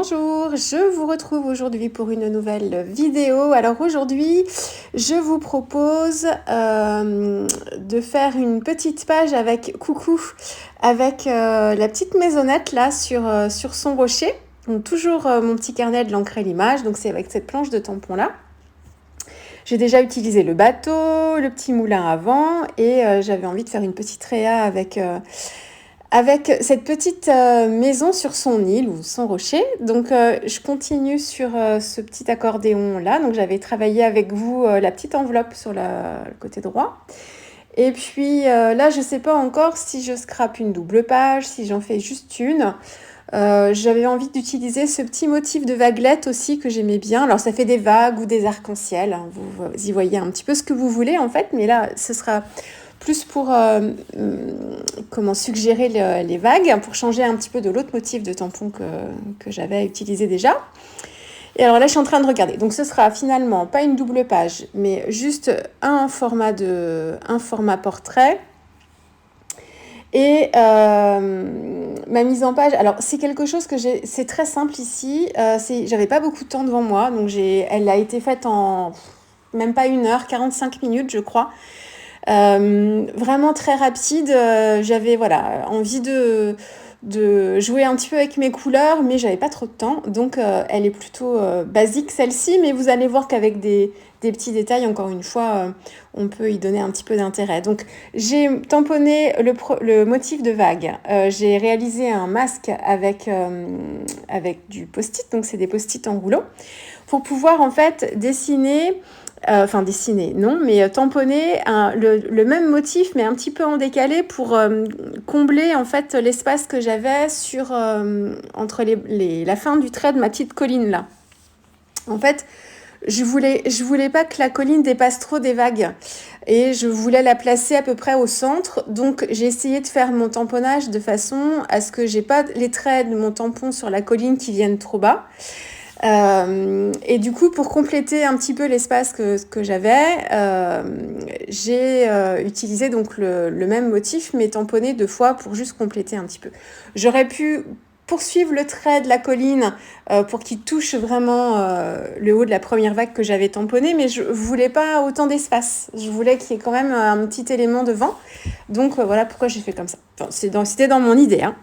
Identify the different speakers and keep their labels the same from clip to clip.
Speaker 1: Bonjour, je vous retrouve aujourd'hui pour une nouvelle vidéo. Alors aujourd'hui, je vous propose de faire une petite page avec coucou, avec la petite maisonnette là sur son rocher. Donc toujours mon petit carnet de l'encre et l'image, donc c'est avec cette planche de tampon là. J'ai déjà utilisé le bateau, le petit moulin avant et j'avais envie de faire une petite réa avec cette petite maison sur son île ou son rocher. Donc je continue sur ce petit accordéon là. Donc j'avais travaillé avec vous la petite enveloppe sur le côté droit. Et puis là je sais pas encore si je scrape une double page, si j'en fais juste une. J'avais envie d'utiliser ce petit motif de vaguelette aussi que j'aimais bien. Alors ça fait des vagues ou des arcs-en-ciel, hein. Vous y voyez un petit peu ce que vous voulez en fait, mais là ce sera plus pour suggérer les vagues, pour changer un petit peu de l'autre motif de tampon que j'avais utilisé déjà. Et alors là, je suis en train de regarder. Donc ce sera finalement pas une double page, mais juste un format portrait. Et ma mise en page, alors c'est quelque chose c'est très simple ici. J'avais pas beaucoup de temps devant moi, donc elle a été faite en même pas 1 heure, 45 minutes, je crois. Vraiment très rapide. J'avais envie de jouer un petit peu avec mes couleurs, mais j'avais pas trop de temps, donc elle est plutôt basique celle-ci, mais vous allez voir qu'avec des petits détails, encore une fois, on peut y donner un petit peu d'intérêt. Donc j'ai tamponné le motif de vague. J'ai réalisé un masque avec du post-it, donc c'est des post-it en rouleau, pour pouvoir en fait dessiner, non, mais tamponner le même motif, mais un petit peu en décalé pour combler en fait l'espace que j'avais entre la fin du trait de ma petite colline là. En fait, je voulais pas que la colline dépasse trop des vagues et je voulais la placer à peu près au centre. Donc j'ai essayé de faire mon tamponnage de façon à ce que j'ai pas les traits de mon tampon sur la colline qui viennent trop bas. Et du coup, pour compléter un petit peu l'espace que j'avais, j'ai utilisé donc le même motif, mais tamponné 2 fois pour juste compléter un petit peu. J'aurais pu poursuivre le trait de la colline pour qu'il touche vraiment le haut de la première vague que j'avais tamponné, mais je voulais pas autant d'espace. Je voulais qu'il y ait quand même un petit élément devant. Donc voilà pourquoi j'ai fait comme ça. Enfin, c'était dans mon idée, hein.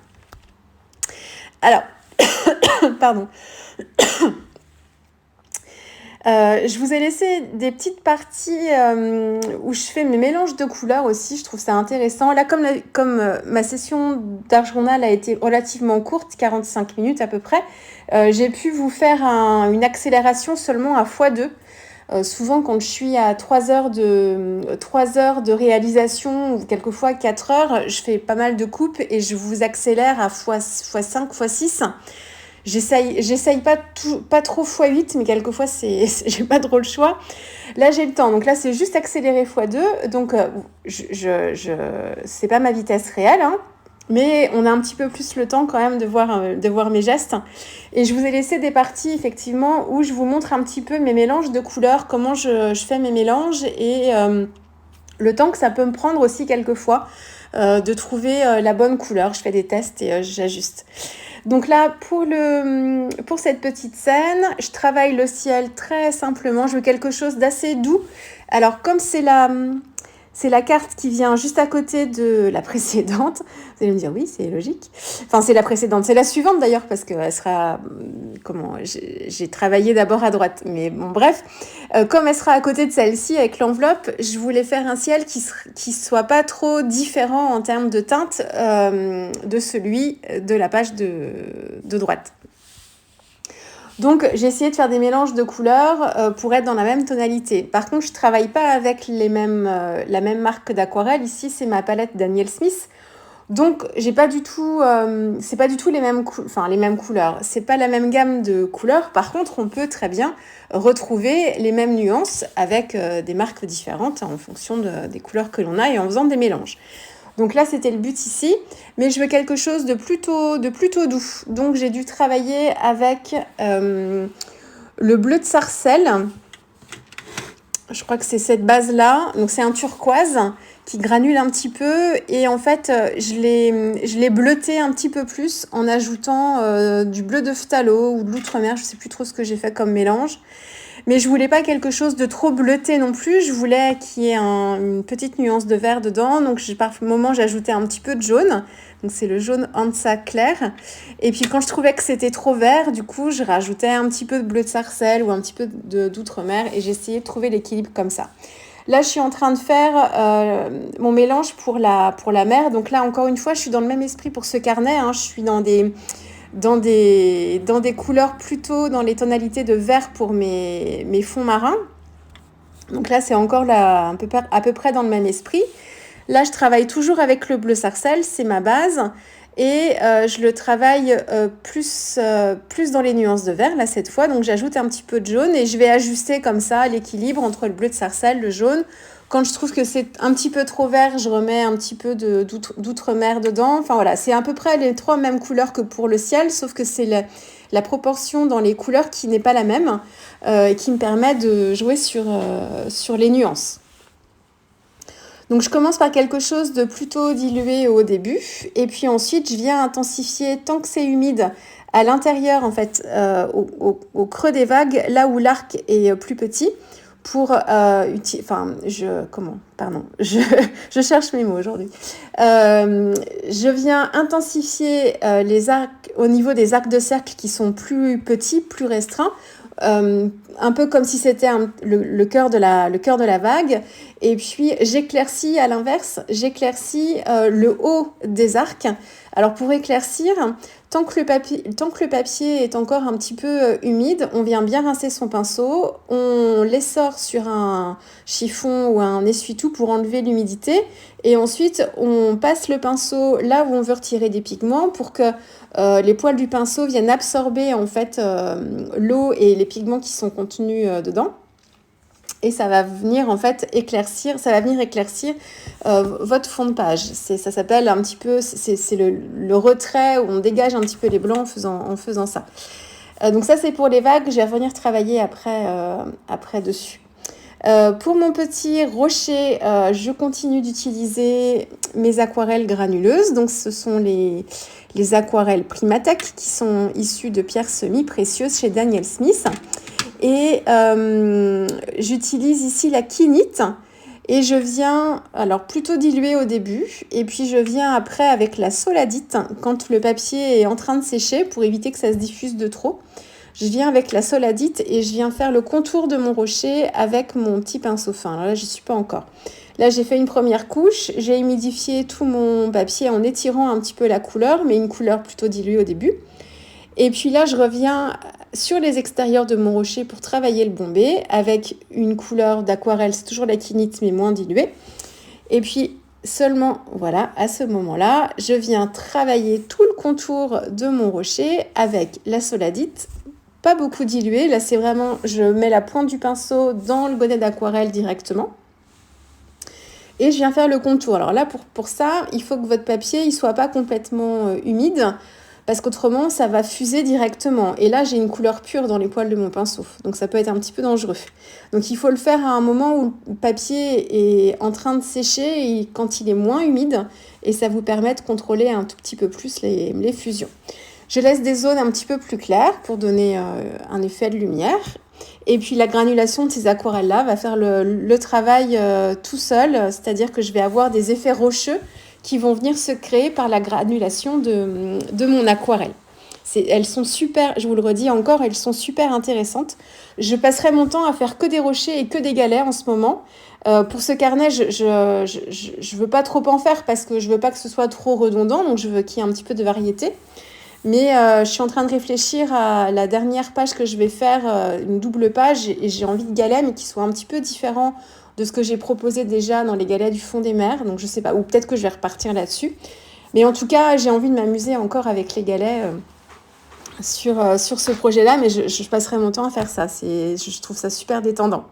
Speaker 1: Alors, pardon. Je vous ai laissé des petites parties où je fais mes mélanges de couleurs aussi. Je trouve ça intéressant. Là, comme ma session d'art journal a été relativement courte, 45 minutes à peu près, j'ai pu vous faire une accélération seulement à x2. Souvent, quand je suis à 3 heures de réalisation ou quelquefois 4 heures, je fais pas mal de coupes et je vous accélère à x5, x6. J'essaye pas trop x8, mais quelquefois j'ai pas trop le choix. Là j'ai le temps, donc là c'est juste accéléré x2, donc c'est pas ma vitesse réelle, hein, mais on a un petit peu plus le temps quand même de voir mes gestes. Et je vous ai laissé des parties effectivement où je vous montre un petit peu mes mélanges de couleurs, comment je fais mes mélanges et le temps que ça peut me prendre aussi quelquefois de trouver la bonne couleur. Je fais des tests et j'ajuste. Donc là, pour cette petite scène, je travaille le ciel très simplement. Je veux quelque chose d'assez doux. Alors, comme c'est la carte qui vient juste à côté de la précédente, vous allez me dire oui, c'est logique. Enfin, c'est la précédente, c'est la suivante d'ailleurs, parce qu'elle sera... j'ai travaillé d'abord à droite. Mais bon, bref, comme elle sera à côté de celle-ci avec l'enveloppe, je voulais faire un ciel qui soit pas trop différent en termes de teinte de celui de la page de droite. Donc, j'ai essayé de faire des mélanges de couleurs pour être dans la même tonalité. Par contre, je travaille pas avec la même marque d'aquarelle. Ici, c'est ma palette Daniel Smith. Donc, c'est pas du tout les mêmes couleurs. C'est pas la même gamme de couleurs. Par contre, on peut très bien retrouver les mêmes nuances avec des marques différentes en fonction des couleurs que l'on a et en faisant des mélanges. Donc là, c'était le but ici, mais je veux quelque chose de plutôt doux. Donc j'ai dû travailler avec le bleu de sarcelle Je crois que c'est cette base-là. Donc, c'est un turquoise qui granule un petit peu. Et en fait, je l'ai bleuté un petit peu plus en ajoutant du bleu de phthalo ou de l'outre-mer. Je sais plus trop ce que j'ai fait comme mélange. Mais je voulais pas quelque chose de trop bleuté non plus. Je voulais qu'il y ait une petite nuance de vert dedans. Donc, par moment, j'ajoutais un petit peu de jaune. Donc, c'est le jaune Hansa clair. Et puis, quand je trouvais que c'était trop vert, du coup, je rajoutais un petit peu de bleu de sarcelle ou un petit peu d'outre-mer. Et j'essayais de trouver l'équilibre comme ça. Là, je suis en train de faire mon mélange pour la mer. Donc là, encore une fois, je suis dans le même esprit pour ce carnet. Hein. Je suis dans des couleurs plutôt dans les tonalités de vert pour mes fonds marins. Donc là, c'est encore là, à peu près dans le même esprit. Là, je travaille toujours avec le bleu sarcelle, c'est ma base. Et je le travaille plus dans les nuances de vert, là, cette fois. Donc, j'ajoute un petit peu de jaune et je vais ajuster comme ça l'équilibre entre le bleu de sarcelle, le jaune. Quand je trouve que c'est un petit peu trop vert, je remets un petit peu d'outre-mer dedans. Enfin, voilà, c'est à peu près les 3 mêmes couleurs que pour le ciel, sauf que c'est la proportion dans les couleurs qui n'est pas la même et qui me permet de jouer sur les nuances. Donc, je commence par quelque chose de plutôt dilué au début. Et puis ensuite, je viens intensifier tant que c'est humide à l'intérieur, en fait, au creux des vagues, là où l'arc est plus petit, pour je cherche mes mots aujourd'hui. Je viens intensifier les arcs au niveau des arcs de cercle qui sont plus petits, plus restreints. Un peu comme si c'était le cœur de la vague. Et puis j'éclaircis à l'inverse, le haut des arcs. Alors pour éclaircir, tant que le papier est encore un petit peu humide, on vient bien rincer son pinceau, on l'essore sur un chiffon ou un essuie-tout pour enlever l'humidité, et ensuite on passe le pinceau là où on veut retirer des pigments pour que les poils du pinceau viennent absorber en fait l'eau et les pigments qui sont contenus dedans. Et ça va venir en fait éclaircir votre fond de page. Ça s'appelle un petit peu, c'est le retrait où on dégage un petit peu les blancs en faisant ça. Donc ça c'est pour les vagues, je vais revenir travailler après dessus. Pour mon petit rocher, je continue d'utiliser mes aquarelles granuleuses. Donc ce sont les aquarelles Primatech qui sont issues de pierres semi-précieuses chez Daniel Smith. Et j'utilise ici la quinite et je viens, alors plutôt diluer au début, et puis je viens après avec la soladite quand le papier est en train de sécher pour éviter que ça se diffuse de trop. Je viens avec la soladite et je viens faire le contour de mon rocher avec mon petit pinceau fin. Alors là, je n'y suis pas encore. Là, j'ai fait une première couche, j'ai humidifié tout mon papier en étirant un petit peu la couleur, mais une couleur plutôt diluée au début. Et puis là, je reviens sur les extérieurs de mon rocher pour travailler le bombé avec une couleur d'aquarelle, c'est toujours la quinite mais moins diluée. Et puis seulement, voilà, à ce moment-là, je viens travailler tout le contour de mon rocher avec la soladite, pas beaucoup diluée. Là, c'est vraiment, je mets la pointe du pinceau dans le bonnet d'aquarelle directement. Et je viens faire le contour. Alors là, pour ça, il faut que votre papier ne soit pas complètement humide, parce qu'autrement, ça va fuser directement. Et là, j'ai une couleur pure dans les poils de mon pinceau. Donc, ça peut être un petit peu dangereux. Donc, il faut le faire à un moment où le papier est en train de sécher et quand il est moins humide. Et ça vous permet de contrôler un tout petit peu plus les fusions. Je laisse des zones un petit peu plus claires pour donner un effet de lumière. Et puis, la granulation de ces aquarelles-là va faire le travail tout seul. C'est-à-dire que je vais avoir des effets rocheux qui vont venir se créer par la granulation de mon aquarelle. Elles sont super, je vous le redis encore, elles sont super intéressantes. Je passerai mon temps à faire que des rochers et que des galets en ce moment. Pour ce carnet, je veux pas trop en faire parce que je veux pas que ce soit trop redondant, donc je veux qu'il y ait un petit peu de variété. Mais je suis en train de réfléchir à la dernière page que je vais faire, une double page, et j'ai envie de galets, mais qui soient un petit peu différents de ce que j'ai proposé déjà dans les galets du fond des mers. Donc je sais pas, ou peut-être que je vais repartir là-dessus. Mais en tout cas, j'ai envie de m'amuser encore avec les galets sur ce projet-là, mais je passerai mon temps à faire ça. Je trouve ça super détendant.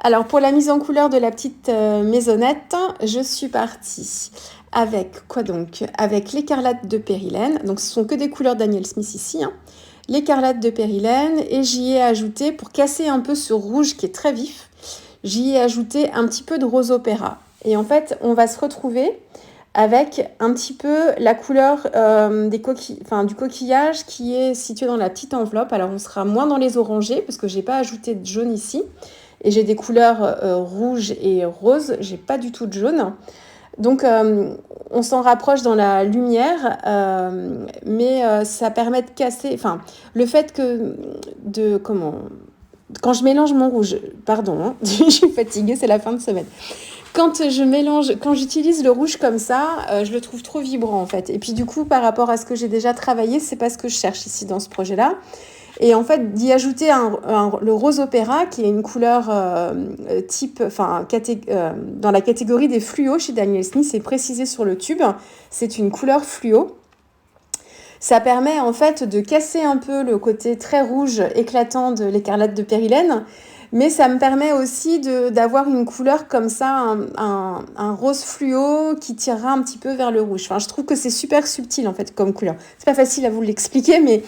Speaker 1: Alors pour la mise en couleur de la petite maisonnette, je suis partie avec quoi donc? Avec l'écarlate de Périlène. Donc ce sont que des couleurs Daniel Smith ici, hein. L'écarlate de Périlène, et j'y ai ajouté, pour casser un peu ce rouge qui est très vif, j'y ai ajouté un petit peu de rose opéra. Et en fait, on va se retrouver avec un petit peu la couleur du coquillage qui est situé dans la petite enveloppe. Alors, on sera moins dans les orangés parce que j'ai pas ajouté de jaune ici. Et j'ai des couleurs rouges et roses. J'ai pas du tout de jaune. Donc, on s'en rapproche dans la lumière, mais ça permet de casser... Enfin, le fait quand je mélange mon rouge... Pardon, hein, je suis fatiguée, c'est la fin de semaine. Quand j'utilise le rouge comme ça, je le trouve trop vibrant en fait. Et puis du coup, par rapport à ce que j'ai déjà travaillé, c'est pas ce que je cherche ici dans ce projet-là. Et en fait, d'y ajouter le rose opéra, qui est une couleur dans la catégorie des fluos chez Daniel Smith, c'est précisé sur le tube, c'est une couleur fluo. Ça permet en fait de casser un peu le côté très rouge éclatant de l'écarlate de Périlène, mais ça me permet aussi d'avoir une couleur comme ça, un rose fluo qui tirera un petit peu vers le rouge. Enfin, je trouve que c'est super subtil en fait comme couleur. C'est pas facile à vous l'expliquer, mais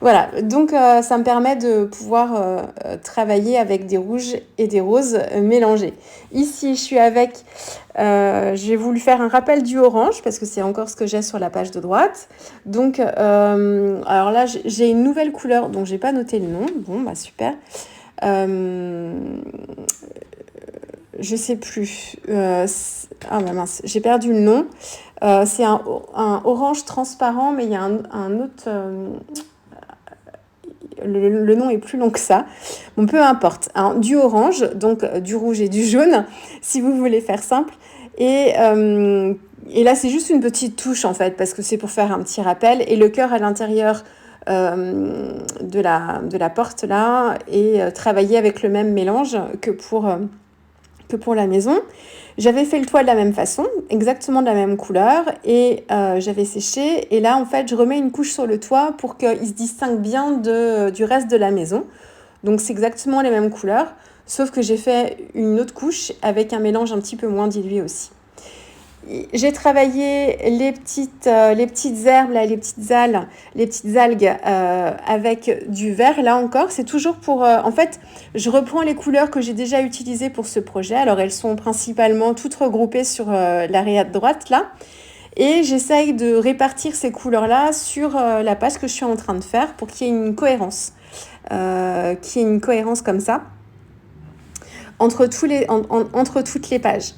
Speaker 1: voilà. Donc ça me permet de pouvoir travailler avec des rouges et des roses mélangés. Ici, je suis avec... j'ai voulu faire un rappel du orange parce que c'est encore ce que j'ai sur la page de droite. Donc, alors là, j'ai une nouvelle couleur dont j'ai pas noté le nom. Bon, bah super. Je sais plus. Ah bah mince, j'ai perdu le nom. C'est un orange transparent, mais il y a un autre... le nom est plus long que ça. Bon, peu importe. Hein, du orange, donc du rouge et du jaune, si vous voulez faire simple. Et là, c'est juste une petite touche, en fait, parce que c'est pour faire un petit rappel. Et le cœur à l'intérieur de la porte, là, et travailler avec le même mélange que pour la maison. J'avais fait le toit de la même façon, exactement de la même couleur, et j'avais séché. Et là, en fait, je remets une couche sur le toit pour qu'il se distingue bien du reste de la maison. Donc, c'est exactement les mêmes couleurs, sauf que j'ai fait une autre couche avec un mélange un petit peu moins dilué aussi. J'ai travaillé les petites herbes, là, les petites algues avec du vert. Là encore, c'est toujours pour... en fait, je reprends les couleurs que j'ai déjà utilisées pour ce projet. Alors, elles sont principalement toutes regroupées sur l'arrière de droite, là. Et j'essaye de répartir ces couleurs-là sur la page que je suis en train de faire pour qu'il y ait une cohérence. Comme ça entre toutes les pages.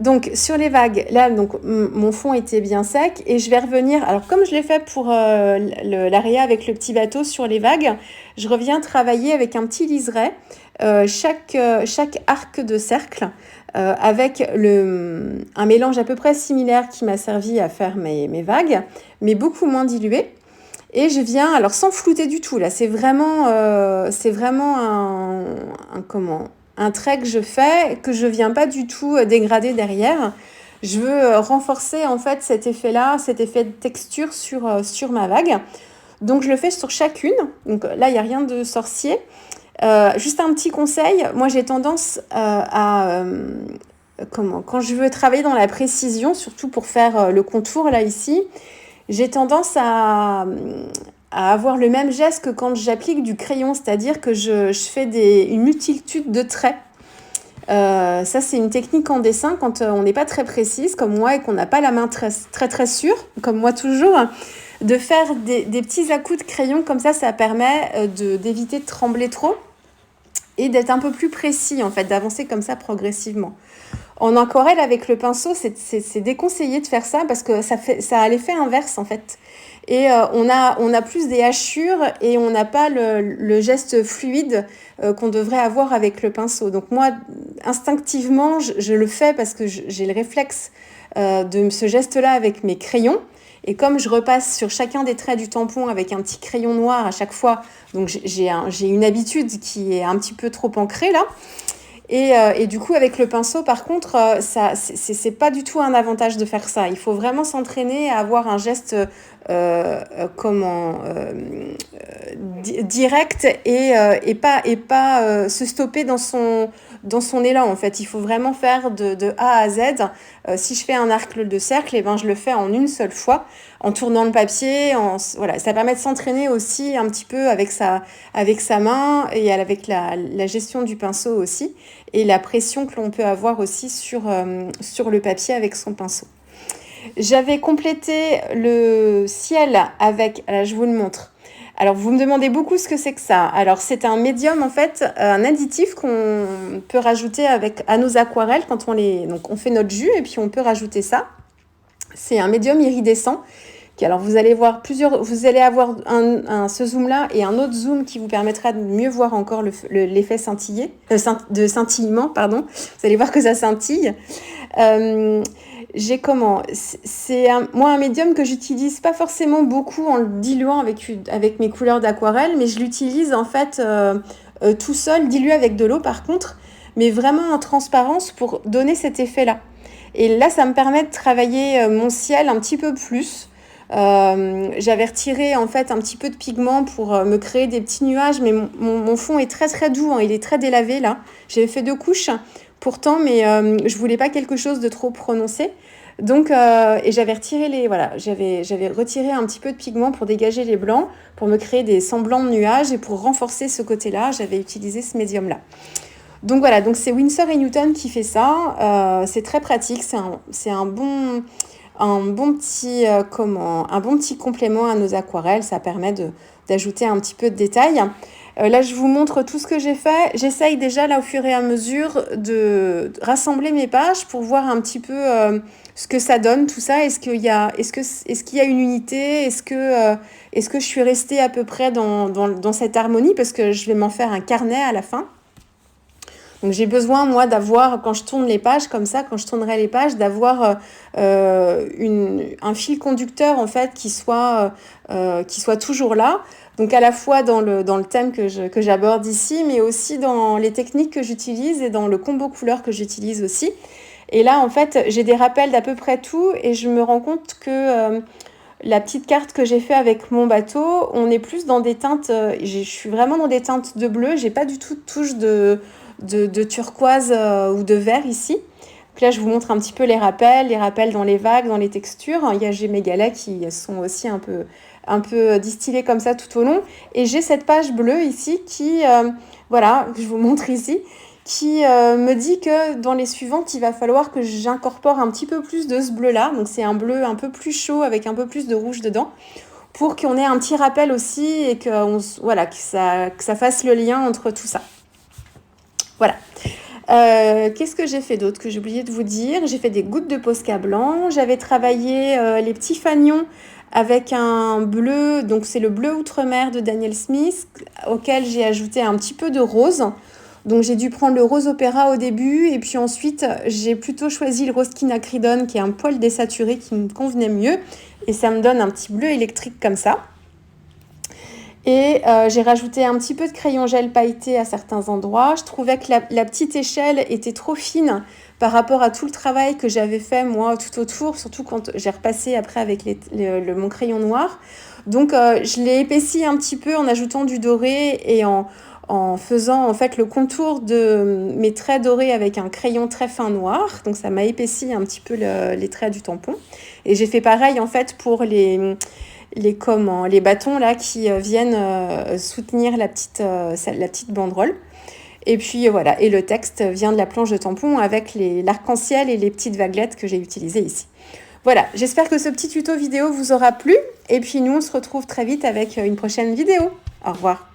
Speaker 1: Donc, sur les vagues, là, donc, mon fond était bien sec et je vais revenir... Alors, comme je l'ai fait pour l'aria avec le petit bateau sur les vagues, je reviens travailler avec un petit liseré, chaque arc de cercle, avec un mélange à peu près similaire qui m'a servi à faire mes vagues, mais beaucoup moins dilué. Et je viens, alors sans flouter du tout, là, c'est vraiment un trait que je fais, que je viens pas du tout dégrader derrière. Je veux renforcer en fait cet effet-là, cet effet de texture sur ma vague. Donc je le fais sur chacune. Donc là, il n'y a rien de sorcier. Juste un petit conseil, moi j'ai tendance quand je veux travailler dans la précision, surtout pour faire le contour là ici, j'ai tendance à avoir le même geste que quand j'applique du crayon, c'est-à-dire que je fais une multitude de traits. Ça, c'est une technique en dessin quand on n'est pas très précise, comme moi, et qu'on n'a pas la main très, très, très sûre, comme moi toujours. De faire des petits à-coups de crayon, comme ça permet d'éviter de trembler trop et d'être un peu plus précis, en fait, d'avancer comme ça progressivement. En aquarelle, avec le pinceau, c'est déconseillé de faire ça parce que ça a l'effet inverse, en fait. Et on a plus des hachures et on n'a pas le geste fluide qu'on devrait avoir avec le pinceau. Donc moi, instinctivement, je le fais parce que j'ai le réflexe de ce geste-là avec mes crayons. Et comme je repasse sur chacun des traits du tampon avec un petit crayon noir à chaque fois, donc j'ai une habitude qui est un petit peu trop ancrée là. Et du coup, avec le pinceau, par contre, c'est pas du tout un avantage de faire ça. Il faut vraiment s'entraîner à avoir un geste direct et pas se stopper dans dans son élan, en fait. Il faut vraiment faire de A à Z. Si je fais un arc de cercle, eh ben, je le fais en une seule fois, en tournant le papier. Voilà. Ça permet de s'entraîner aussi un petit peu avec sa main et avec la gestion du pinceau aussi, et la pression que l'on peut avoir aussi sur le papier avec son pinceau. J'avais complété le ciel avec, là je vous le montre. Alors vous me demandez beaucoup ce que c'est que ça. Alors c'est un médium en fait, un additif qu'on peut rajouter à nos aquarelles quand donc on fait notre jus et puis on peut rajouter ça. C'est un médium iridescent. Alors vous allez voir vous allez avoir ce zoom là et un autre zoom qui vous permettra de mieux voir encore l'effet de scintillement, pardon. Vous allez voir que ça scintille. C'est un médium que j'utilise pas forcément beaucoup en le diluant avec mes couleurs d'aquarelle, mais je l'utilise en fait tout seul, dilué avec de l'eau par contre, mais vraiment en transparence pour donner cet effet-là. Et là, ça me permet de travailler mon ciel un petit peu plus. J'avais retiré en fait un petit peu de pigment pour me créer des petits nuages, mais mon fond est très très doux, hein, il est très délavé là. J'avais fait 2 couches pourtant, mais je voulais pas quelque chose de trop prononcé. Donc, et j'avais retiré j'avais retiré un petit peu de pigment pour dégager les blancs, pour me créer des semblants de nuages et pour renforcer ce côté-là, j'avais utilisé ce médium-là. Donc voilà, donc c'est Winsor & Newton qui fait ça. C'est très pratique, c'est un bon petit complément à nos aquarelles. Ça permet d'ajouter un petit peu de détails. Là, je vous montre tout ce que j'ai fait. J'essaye déjà, là, au fur et à mesure, de rassembler mes pages pour voir un petit peu ce que ça donne, tout ça. Est-ce qu'il y a une unité? Est-ce que je suis restée à peu près dans cette harmonie? Parce que je vais m'en faire un carnet à la fin. Donc j'ai besoin, moi, d'avoir, quand je tourne les pages, comme ça, quand je tournerai les pages, d'avoir un fil conducteur, en fait, qui soit toujours là. Donc à la fois dans le thème que j'aborde ici, mais aussi dans les techniques que j'utilise et dans le combo couleurs que j'utilise aussi. Et là, en fait, j'ai des rappels d'à peu près tout et je me rends compte que la petite carte que j'ai fait avec mon bateau, on est plus dans des teintes, je suis vraiment dans des teintes de bleu, j'ai pas du tout de touche de turquoise ou de vert ici. Donc là, je vous montre un petit peu les rappels dans les vagues, dans les textures. J'ai mes galets qui sont aussi un peu distillés comme ça tout au long. Et j'ai cette page bleue ici qui, je vous montre ici, qui me dit que dans les suivantes, il va falloir que j'incorpore un petit peu plus de ce bleu-là. Donc c'est un bleu un peu plus chaud avec un peu plus de rouge dedans, pour qu'on ait un petit rappel aussi et que ça fasse le lien entre tout ça. Voilà. Qu'est-ce que j'ai fait d'autre que j'ai oublié de vous dire? J'ai fait des gouttes de Posca blanc. J'avais travaillé les petits fanions avec un bleu, donc c'est le bleu outre-mer de Daniel Smith, auquel j'ai ajouté un petit peu de rose. Donc j'ai dû prendre le rose opéra au début et puis ensuite j'ai plutôt choisi le rose quinacridone qui est un poil désaturé qui me convenait mieux et ça me donne un petit bleu électrique comme ça. Et j'ai rajouté un petit peu de crayon gel pailleté à certains endroits. Je trouvais que la petite échelle était trop fine par rapport à tout le travail que j'avais fait moi tout autour, surtout quand j'ai repassé après avec mon crayon noir. Donc je l'ai épaissi un petit peu en ajoutant du doré et en faisant en fait le contour de mes traits dorés avec un crayon très fin noir. Donc ça m'a épaissi un petit peu les traits du tampon. Et j'ai fait pareil en fait pour les bâtons là qui viennent soutenir la petite banderole. Et puis voilà, et le texte vient de la planche de tampon avec l'arc-en-ciel et les petites vaguelettes que j'ai utilisées ici. Voilà, j'espère que ce petit tuto vidéo vous aura plu. Et puis nous, on se retrouve très vite avec une prochaine vidéo. Au revoir.